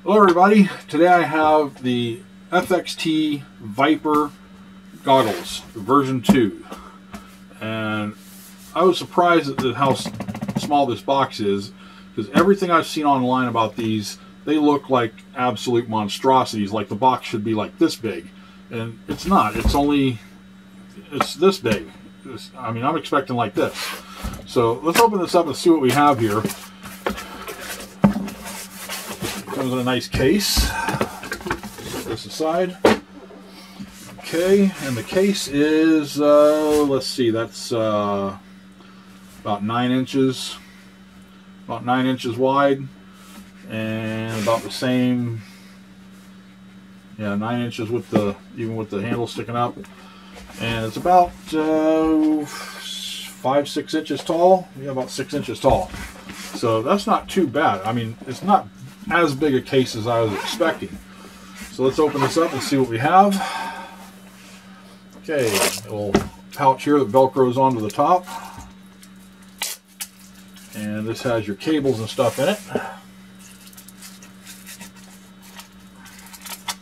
Hello everybody, today I have the FXT Viper goggles, version 2, and I was surprised at how small this box is, because everything I've seen online about these, they look like absolute monstrosities, like the box should be like this big, and it's not. It's this big. I mean, I'm expecting like this. So let's open this up and see what we have here. Comes in a nice case. Put this aside. Okay, and the case is, let's see, that's about 9 inches. About 9 inches wide. And about the same, yeah, 9 inches with the, even with the handle sticking up. And it's about 5-6 inches tall. Yeah, about 6 inches tall. So that's not too bad. I mean, it's not as big a case as I was expecting. So let's open this up and see what we have. Okay, a little pouch here that velcros onto the top. And this has your cables and stuff in it.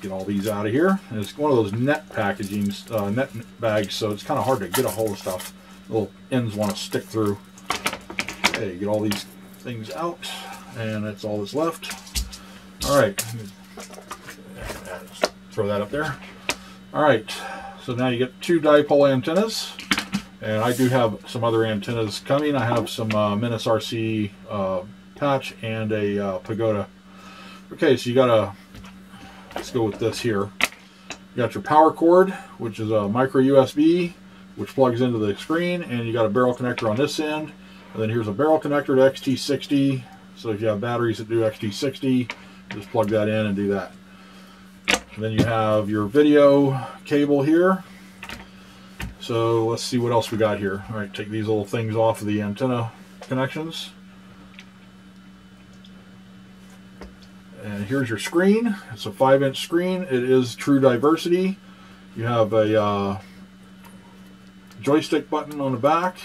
Get all these out of here. And it's one of those net packaging, net bags, so it's kind of hard to get a hold of stuff. The little ends want to stick through. Okay, get all these things out, and that's all that's left. All right, throw that up there. All right, so now you get 2 dipole antennas, and I do have some other antennas coming. I have some Menace RC patch and a Pagoda. Okay, so you got a, let's go with this here. You got your power cord, which is a micro USB, which plugs into the screen, and you got a barrel connector on this end. And then here's a barrel connector to XT60. So if you have batteries that do XT60, just plug that in and do that. And then you have your video cable here. So let's see what else we got here. All right, take these little things off of the antenna connections. And here's your screen. It's a 5-inch screen. It is true diversity. You have a joystick button on the back.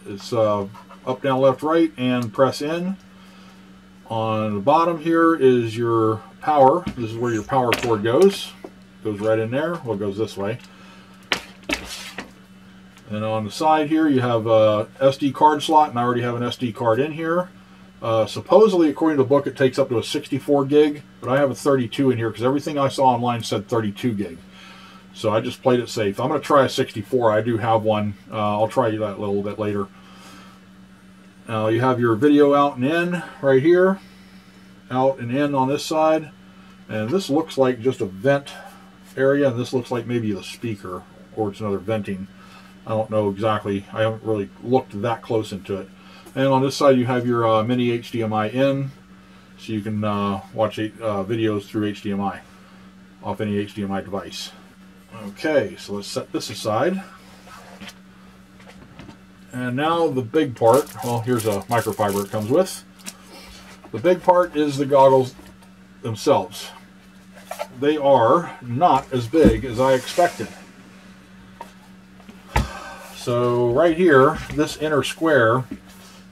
It's up, down, left, right, and press in. On the bottom here is your power. This is where your power cord goes. Goes right in there. Well, it goes this way. And on the side here you have a SD card slot, and I already have an SD card in here. Supposedly, according to the book, it takes up to a 64 gig, but I have a 32 in here because everything I saw online said 32 gig. So I just played it safe. I'm going to try a 64. I do have one. I'll try that a little bit later. Now you have your video out and in right here, out and in on this side, and this looks like just a vent area, and this looks like maybe the speaker, or it's another venting. I don't know exactly. I haven't really looked that close into it. And on this side you have your mini HDMI in, so you can watch videos through HDMI off any HDMI device. Okay, so let's set this aside. And now the big part, well, here's a microfiber it comes with. The big part is the goggles themselves. They are not as big as I expected. So right here, this inner square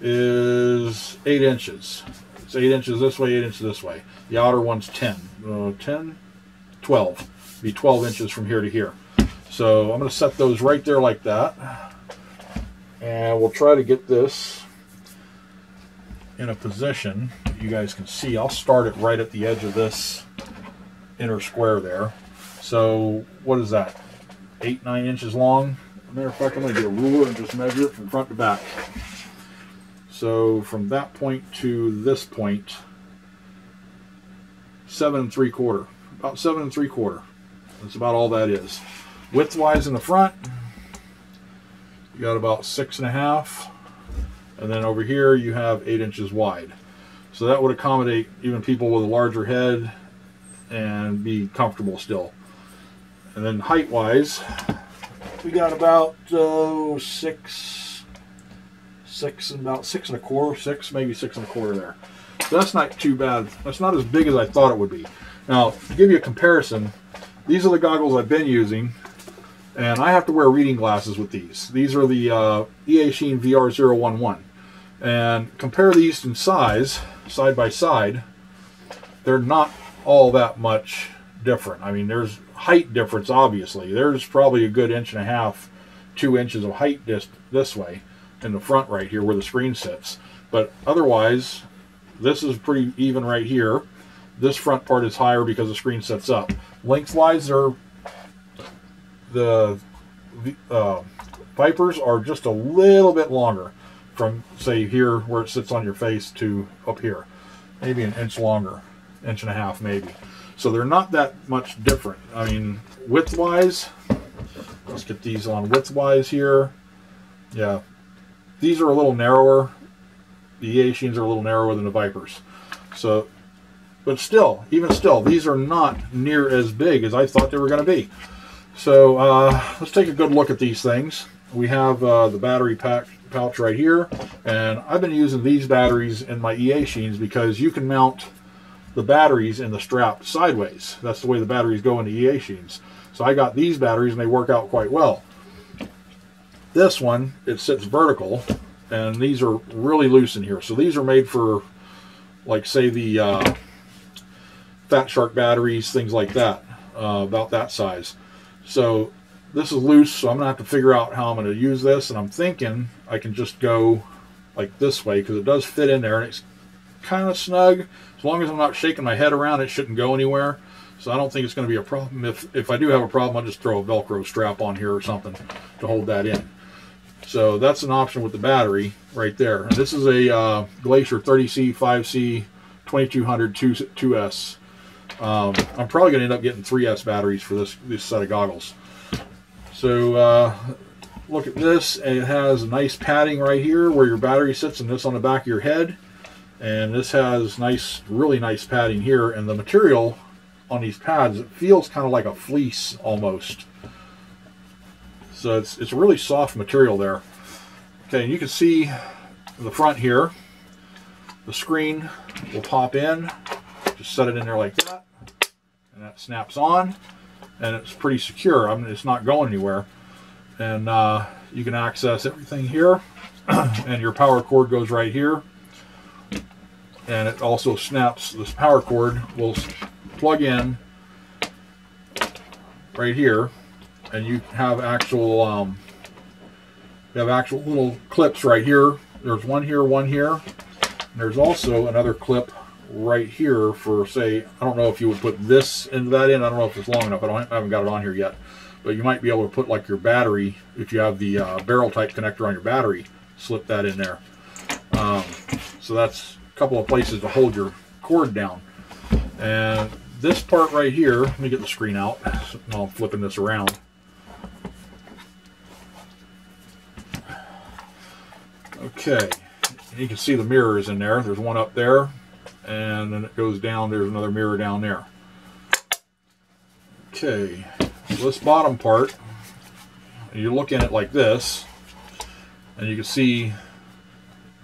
is 8 inches. It's 8 inches this way, 8 inches this way. The outer one's 10. 12. It'd be 12 inches from here to here. So I'm going to set those right there like that. And we'll try to get this in a position that you guys can see. I'll start it right at the edge of this inner square there. So what is that? 8-9 inches long. Matter of fact, I'm going to get a ruler and just measure it from front to back. So from that point to this point, 7 3/4. About 7 3/4. That's about all that is. Width-wise in the front, you got about 6.5, and then over here you have 8 inches wide. So that would accommodate even people with a larger head and be comfortable still. And then height-wise, we got about 6 and about 6 1/4, maybe 6 1/4 there. So that's not too bad. That's not as big as I thought it would be. Now, to give you a comparison, these are the goggles I've been using, and I have to wear reading glasses with these. These are the Eachine VR011. And compare these in size, side by side, they're not all that much different. I mean, there's height difference, obviously. There's probably a good 1.5 inches, 2 inches of height this way in the front right here where the screen sits. But otherwise, this is pretty even right here. This front part is higher because the screen sets up. Lengthwise, the Vipers are just a little bit longer from, say, here where it sits on your face to up here. Maybe an inch longer, 1.5 inches maybe. So they're not that much different. I mean, width-wise, let's get these on width-wise here. Yeah, these are a little narrower. The EA-Sheens are a little narrower than the Vipers. So, but still, even still, these are not near as big as I thought they were going to be. So let's take a good look at these things. We have the battery pouch right here, and I've been using these batteries in my EA-Sheens because you can mount the batteries in the strap sideways. That's the way the batteries go in the EA-Sheens. So I got these batteries and they work out quite well. This one, it sits vertical, and these are really loose in here. So these are made for, like, say, the Fat Shark batteries, things like that, about that size. So this is loose, so I'm gonna have to figure out how I'm gonna use this, and I'm thinking I can just go like this way because it does fit in there and it's kind of snug. As long as I'm not shaking my head around, it shouldn't go anywhere. So I don't think it's going to be a problem. If I do have a problem, I'll just throw a Velcro strap on here or something to hold that in. So that's an option with the battery right there. And this is a Glacier 30C, 5C, 2200 2S. I'm probably going to end up getting 3S batteries for this set of goggles. So look at this. It has a nice padding right here where your battery sits, and this on the back of your head. And this has nice, really nice padding here, and the material on these pads, it feels kind of like a fleece almost. So it's a really soft material there. Okay, and you can see the front here. The screen will pop in. Just set it in there like that, and that snaps on, and it's pretty secure. I mean, it's not going anywhere. And you can access everything here, and your power cord goes right here. And it also snaps. This power cord will plug in right here, and you have actual little clips right here. There's one here, one here. And there's also another clip right here for, say, I don't know if you would put this into that in. I don't know if it's long enough. I haven't got it on here yet, but you might be able to put like your battery, if you have the barrel type connector on your battery, slip that in there. So that's couple of places to hold your cord down. And this part right here, let me get the screen out while I'm flipping this around. Okay, and you can see the mirrors in there. There's one up there, and then it goes down. There's another mirror down there. Okay, so this bottom part, you look in it like this, and you can see, you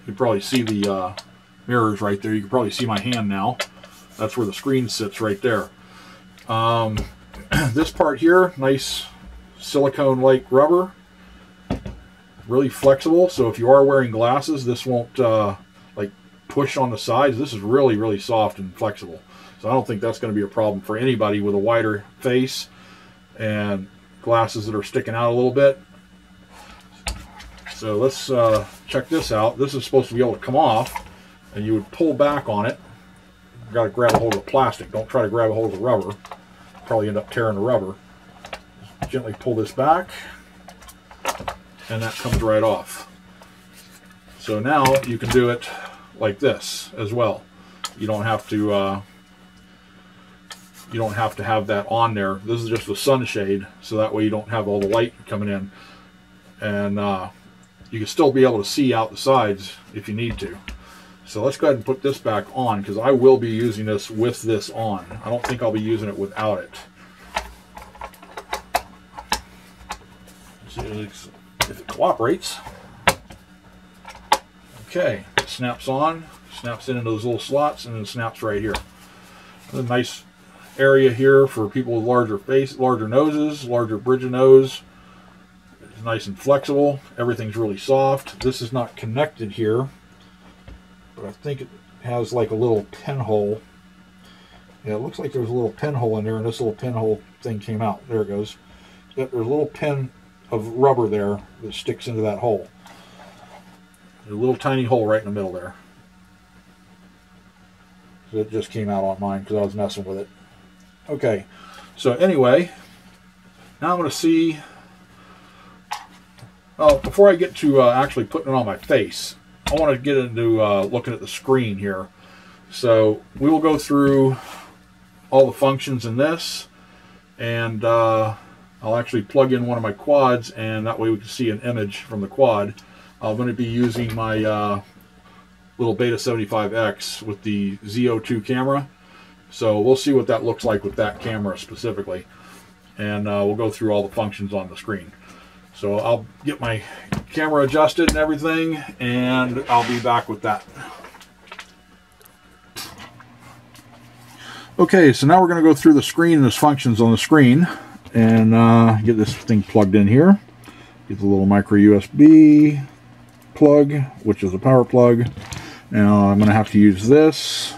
can probably see the mirrors right there. You can probably see my hand now. That's where the screen sits right there. This part here, nice silicone-like rubber, really flexible. So if you are wearing glasses, this won't like push on the sides. This is really, really soft and flexible. So I don't think that's going to be a problem for anybody with a wider face and glasses that are sticking out a little bit. So let's check this out. This is supposed to be able to come off, and you would pull back on it. You got to grab a hold of the plastic. Don't try to grab a hold of the rubber. Probably end up tearing the rubber. Just gently pull this back, and that comes right off. So now you can do it like this as well. You don't have to. You don't have to have that on there. This is just a sunshade, so that way you don't have all the light coming in, and you can still be able to see out the sides if you need to. So let's go ahead and put this back on, because I will be using this with this on. I don't think I'll be using it without it. See if it cooperates. Okay, it snaps on, snaps into those little slots, and then snaps right here. A nice area here for people with larger face, larger noses, larger bridge of nose. It's nice and flexible. Everything's really soft. This is not connected here, but I think it has like a little pinhole Yeah, it looks like there's a little pinhole in there, and this little pinhole thing came out. There it goes. Yep, there's a little pin of rubber there that sticks into that hole. There's a little tiny hole right in the middle there. So it just came out on mine because I was messing with it. Okay, so anyway, now I'm going to see... Oh, before I get to actually putting it on my face, I want to get into looking at the screen here. So we will go through all the functions in this, and I'll actually plug in one of my quads, and that way we can see an image from the quad. I'm going to be using my little Beta 75X with the Z02 camera, so we'll see what that looks like with that camera specifically, and we'll go through all the functions on the screen. So I'll get my camera adjusted and everything, and I'll be back with that. Okay, so now we're going to go through the screen and its functions on the screen, and get this thing plugged in here. Get the little micro USB plug, which is a power plug. Now I'm going to have to use this,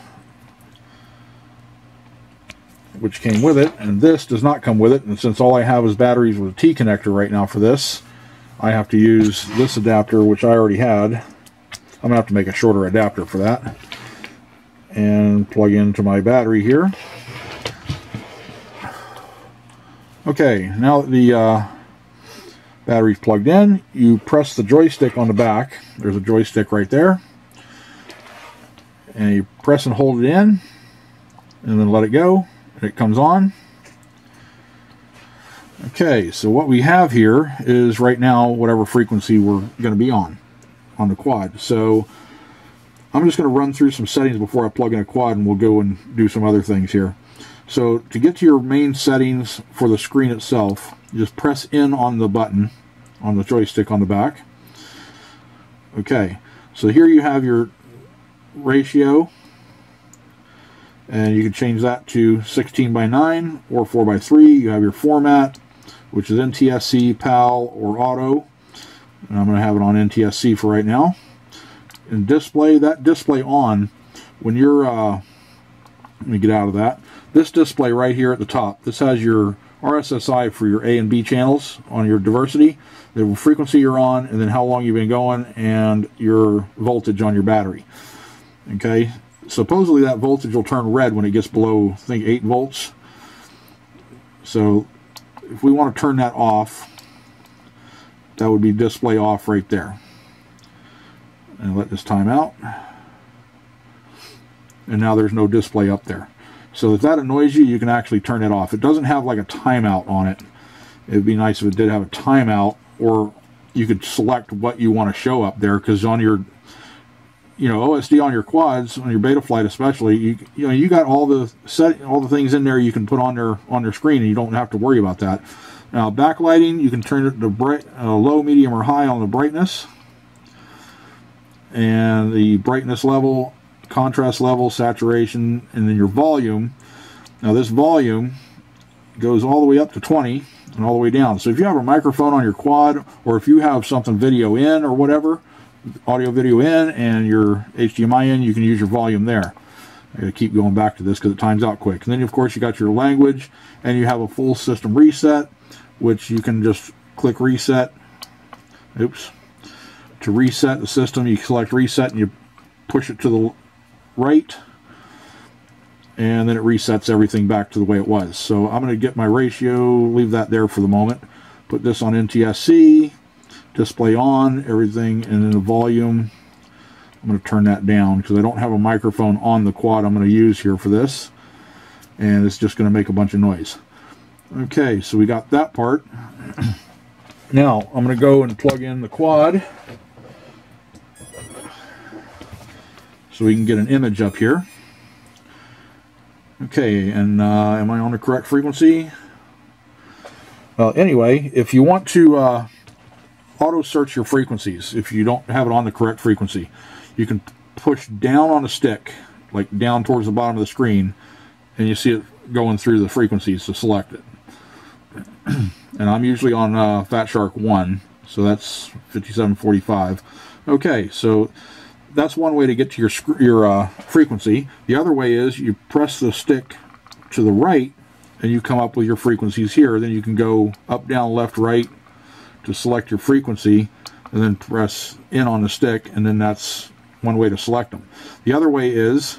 which came with it, and this does not come with it. And since all I have is batteries with a T connector right now for this, I have to use this adapter, which I already had. I'm going to have to make a shorter adapter for that. And plug into my battery here. Okay, now that the battery's plugged in, you press the joystick on the back. There's a joystick right there. And you press and hold it in, and then let it go, and it comes on. Okay, so what we have here is right now whatever frequency we're going to be on the quad. So I'm just going to run through some settings before I plug in a quad, and we'll go and do some other things here. So to get to your main settings for the screen itself, you just press in on the button on the joystick on the back. Okay, so here you have your ratio, and you can change that to 16:9 or 4:3. You have your format, which is NTSC, PAL, or auto, and I'm going to have it on NTSC for right now. And display, that display on, when you're, let me get out of that, this display right here at the top, this has your RSSI for your A and B channels on your diversity, the frequency you're on, and then how long you've been going, and your voltage on your battery. Okay, supposedly that voltage will turn red when it gets below, I think, 8 volts. So if we want to turn that off, that would be display off right there. And let this time out, and now there's no display up there. So if that annoys you, you can actually turn it off. It doesn't have like a timeout on it. It would be nice if it did have a timeout, or you could select what you want to show up there, because on your, you know, OSD on your quads, on your Betaflight especially, you know, you got all the things in there you can put on their screen, and you don't have to worry about that. Now backlighting, you can turn it to bright, low, medium, or high on the brightness, and the brightness level, contrast level, saturation, and then your volume. Now this volume goes all the way up to 20 and all the way down. So if you have a microphone on your quad, or if you have something video in or whatever, audio video in, and your HDMI in, you can use your volume there. I gotta keep going back to this because it times out quick. And then of course you got your language, and you have a full system reset, which you can just click reset. Oops. To reset the system, you select reset and you push it to the right, and then it resets everything back to the way it was. So I'm going to get my ratio, leave that there for the moment, put this on NTSC, display on, everything, and then the volume, I'm going to turn that down because I don't have a microphone on the quad I'm going to use here for this, and it's just going to make a bunch of noise. Okay, so we got that part. Now I'm going to go and plug in the quad, so we can get an image up here. Okay, and am I on the correct frequency? Anyway, if you want to auto search your frequencies, if you don't have it on the correct frequency, you can push down on a stick, like down towards the bottom of the screen, and you see it going through the frequencies to select it. And I'm usually on Fat Shark 1, so that's 5745. Okay, so that's one way to get to your frequency. The other way is you press the stick to the right, and you come up with your frequencies here. Then you can go up, down, left, right to select your frequency, and then press in on the stick, and then that's one way to select them. The other way is,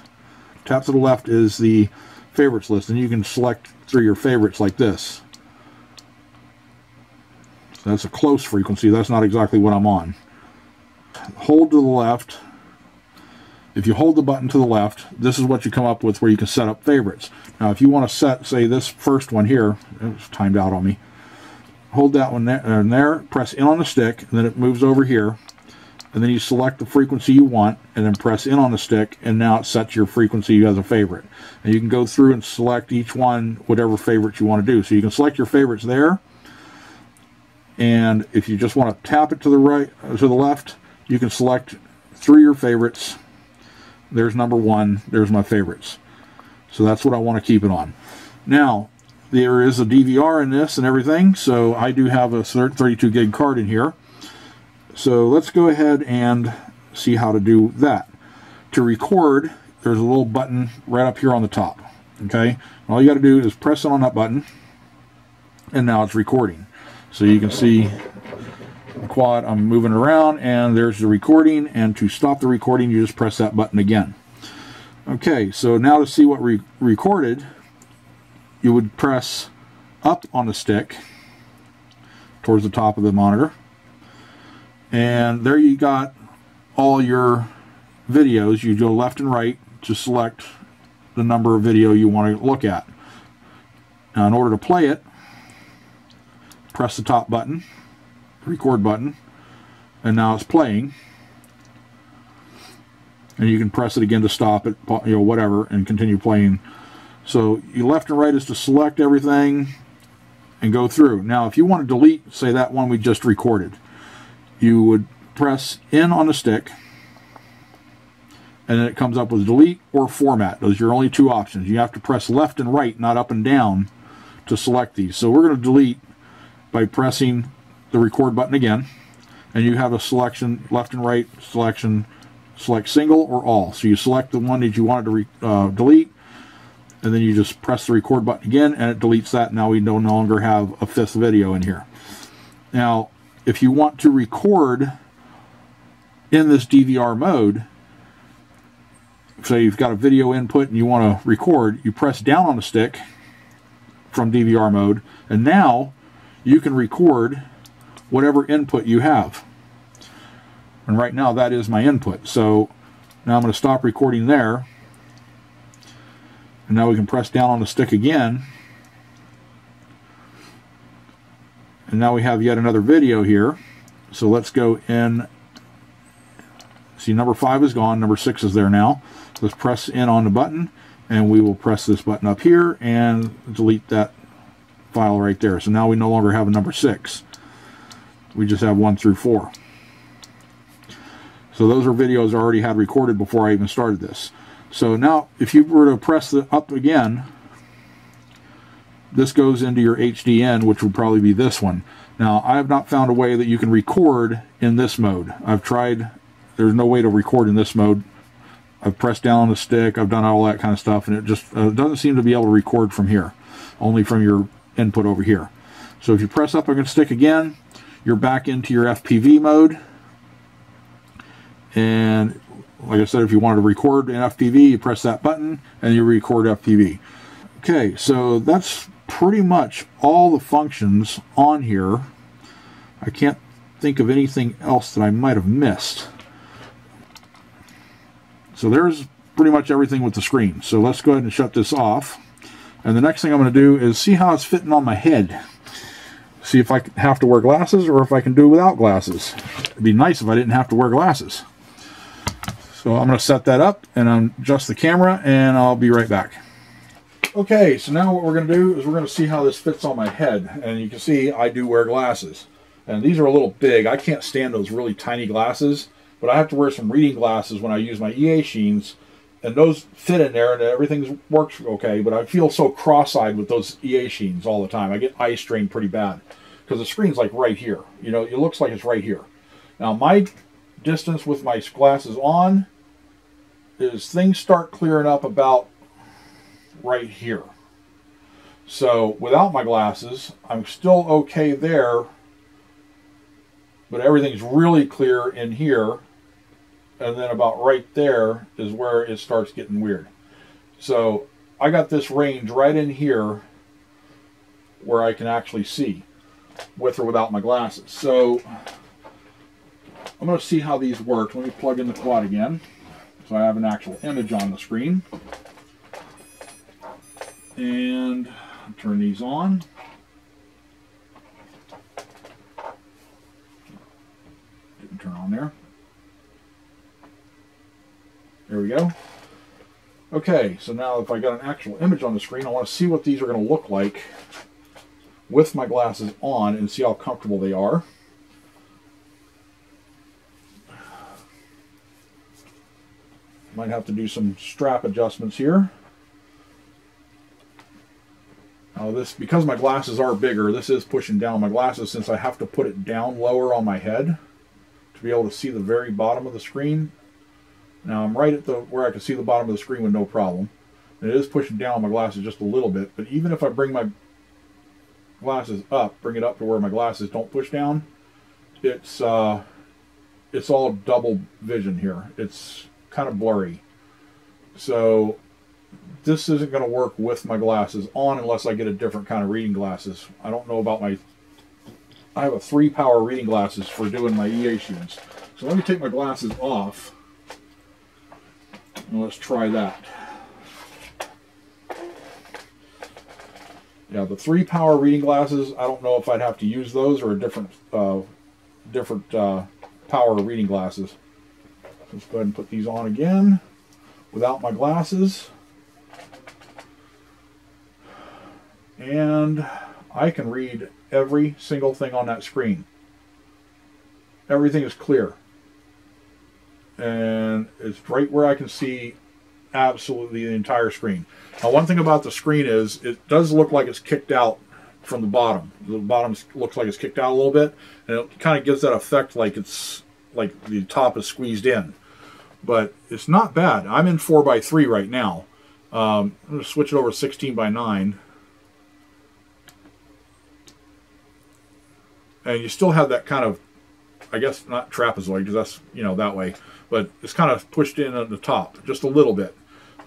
tap to the left is the favorites list, and you can select through your favorites like this. So that's a close frequency. That's not exactly what I'm on. Hold to the left. If you hold the button to the left, this is what you come up with where you can set up favorites. Now if you want to set, say, this first one here, it's timed out on me. Hold that one there, and there, press in on the stick, and then it moves over here. And then you select the frequency you want, and then press in on the stick, and now it sets your frequency as a favorite. And you can go through and select each one, whatever favorites you want to do. So you can select your favorites there, and if you just want to tap it to the right, to the left, you can select through your favorites. There's number 1, there's my favorites. So that's what I want to keep it on. Now, there is a DVR in this and everything, so I do have a 32 gig card in here. So let's go ahead and see how to do that. To record, there's a little button right up here on the top. Okay, all you got to do is press on that button, and now it's recording. So you can see the quad, I'm moving around, and there's the recording, and to stop the recording you just press that button again. Okay, so now to see what recorded, you would press up on the stick towards the top of the monitor, and there you got all your videos. You go left and right to select the number of video you want to look at. Now in order to play it, press the top button, record button, and now it's playing. And you can press it again to stop it, you know, whatever, and continue playing. So you left and right is to select everything and go through. Now if you want to delete, say, that one we just recorded, you would press in on the stick, and then it comes up with delete or format. Those are your only two options. You have to press left and right, not up and down, to select these. So we're going to delete by pressing the record button again, and you have a selection, left and right selection, select single or all. So you select the one that you wanted to delete, and then you just press the record button again, and it deletes that. Now we no longer have a 5th video in here. Now if you want to record in this DVR mode, so you've got a video input and you want to record, you press down on the stick from DVR mode, and now you can record whatever input you have. And right now that is my input. So now I'm going to stop recording there, and now we can press down on the stick again, and now we have yet another video here. So let's go in. See, number 5 is gone, number 6 is there now. Let's press in on the button, and we will press this button up here and delete that file right there. So now we no longer have a number 6. We just have 1 through 4. So those are videos I already had recorded before I even started this. So now if you were to press the up again, this goes into your HDN, which would probably be this one. Now I have not found a way that you can record in this mode. I've tried. There's no way to record in this mode. I've pressed down on the stick, I've done all that kind of stuff, and it just doesn't seem to be able to record from here, only from your input over here. So if you press up on the stick again, you're back into your FPV mode. And like I said, if you wanted to record in FPV, you press that button and you record FPV. Okay, so that's pretty much all the functions on here. I can't think of anything else that I might have missed. So there's pretty much everything with the screen. So let's go ahead and shut this off. And the next thing I'm going to do is see how it's fitting on my head. See if I have to wear glasses or if I can do without glasses. It'd be nice if I didn't have to wear glasses. So I'm going to set that up and adjust the camera, and I'll be right back. Okay, so now what we're going to do is we're going to see how this fits on my head. And you can see I do wear glasses. And these are a little big. I can't stand those really tiny glasses. But I have to wear some reading glasses when I use my EA sheens, and those fit in there and everything works okay, but I feel so cross-eyed with those EA sheens all the time. I get eye strain pretty bad because the screen's like right here. You know, it looks like it's right here. Now my distance with my glasses on is things start clearing up about right here. So without my glasses, I'm still okay there, but everything's really clear in here, and then about right there is where it starts getting weird. So I got this range right in here where I can actually see with or without my glasses. So I'm going to see how these work. Let me plug in the quad again so I have an actual image on the screen. And turn these on. Didn't turn on there. There we go. Okay, so now if I got an actual image on the screen, I want to see what these are going to look like with my glasses on and see how comfortable they are. Might have to do some strap adjustments here. Now this, because my glasses are bigger, this is pushing down my glasses since I have to put it down lower on my head to be able to see the very bottom of the screen. Now I'm right at the where I can see the bottom of the screen with no problem. And it is pushing down my glasses just a little bit, but even if I bring my glasses up, bring it up to where my glasses don't push down, it's all double vision here. It's kind of blurry. So this isn't going to work with my glasses on unless I get a different kind of reading glasses. I don't know about my... I have a 3-power reading glasses for doing my EA shoots. So let me take my glasses off. And let's try that. Yeah, the 3-power reading glasses, I don't know if I'd have to use those or a different power reading glasses. Let's go ahead and put these on again without my glasses. And I can read every single thing on that screen. Everything is clear. And it's right where I can see absolutely the entire screen. Now, one thing about the screen is it does look like it's kicked out from the bottom. The bottom looks like it's kicked out a little bit, and it kind of gives that effect like it's like the top is squeezed in. But it's not bad. I'm in 4:3 right now. I'm going to switch it over to 16:9. And you still have that kind of, I guess not trapezoid, because that's, you know, that way. But it's kind of pushed in at the top, just a little bit.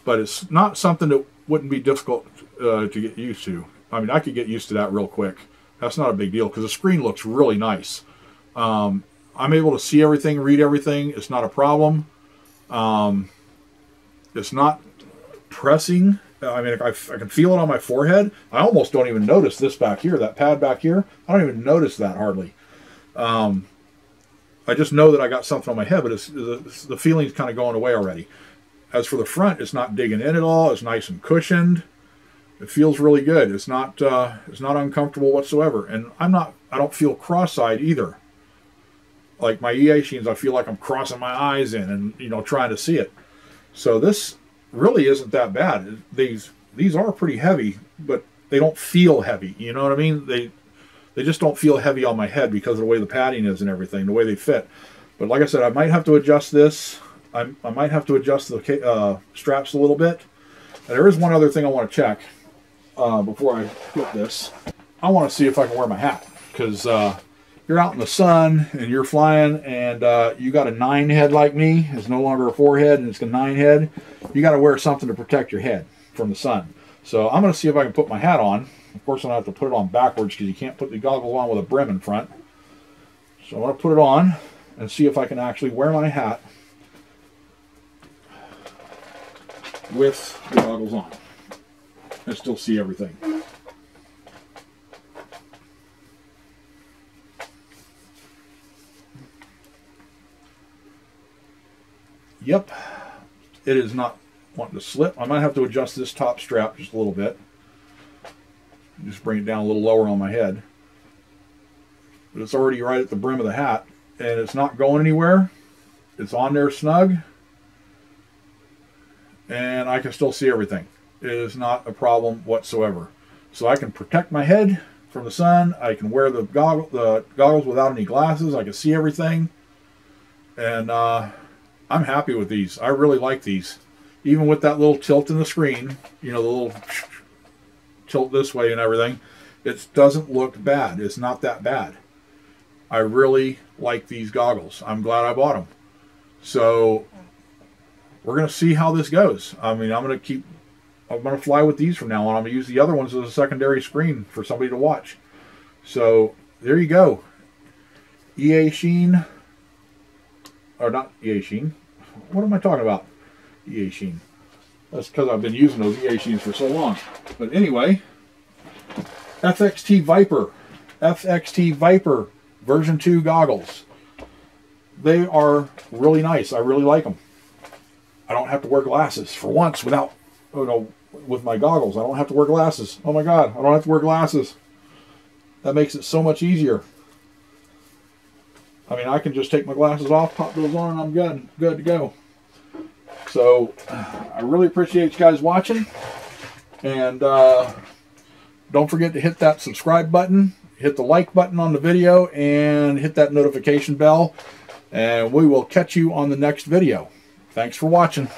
But it's not something that wouldn't be difficult to get used to. I mean, I could get used to that real quick. That's not a big deal, because the screen looks really nice. I'm able to see everything, read everything. It's not a problem. It's not pressing. I mean, I can feel it on my forehead. I almost don't even notice this back here, that pad back here. I don't even notice that hardly. I just know that I got something on my head, but the feeling's kind of going away already. As for the front, it's not digging in at all. It's nice and cushioned. It feels really good. It's not uncomfortable whatsoever. And I don't feel cross-eyed either. Like my EA sheens, I feel like I'm crossing my eyes in and, you know, trying to see it. So this really isn't that bad. These are pretty heavy, but they don't feel heavy. You know what I mean? They just don't feel heavy on my head because of the way the padding is and everything, the way they fit. But like I said, I might have to adjust this. I might have to adjust the straps a little bit. And there is one other thing I want to check before I flip this. I want to see if I can wear my hat, because you're out in the sun and you're flying and you got a 9 head like me. It's no longer a 4 head and it's a 9 head. You got to wear something to protect your head from the sun. So I'm going to see if I can put my hat on. Of course, I'm going to have to put it on backwards because you can't put the goggles on with a brim in front. So I'm going to put it on and see if I can actually wear my hat with the goggles on and still see everything. Yep, it is not wanting to slip. I might have to adjust this top strap just a little bit. Just bring it down a little lower on my head. But it's already right at the brim of the hat, and it's not going anywhere. It's on there snug, and I can still see everything. It is not a problem whatsoever. So I can protect my head from the sun. I can wear the goggles without any glasses. I can see everything, and I'm happy with these. I really like these. Even with that little tilt in the screen, you know, the little tilt this way and everything. It doesn't look bad. It's not that bad. I really like these goggles. I'm glad I bought them. So we're going to see how this goes. I mean, I'm going to fly with these from now on. I'm going to use the other ones as a secondary screen for somebody to watch. So there you go. EA Sheen, or not EA Sheen. What am I talking about? EA Sheen. That's because I've been using those EA Sheens for so long. But anyway, FXT Viper version 2 goggles. They are really nice. I really like them. I don't have to wear glasses for once without, with my goggles. I don't have to wear glasses. Oh my God, I don't have to wear glasses. That makes it so much easier. I mean, I can just take my glasses off, pop those on, and I'm good to go. So, I really appreciate you guys watching. And don't forget to hit that subscribe button, hit the like button on the video, and hit that notification bell. And we will catch you on the next video. Thanks for watching.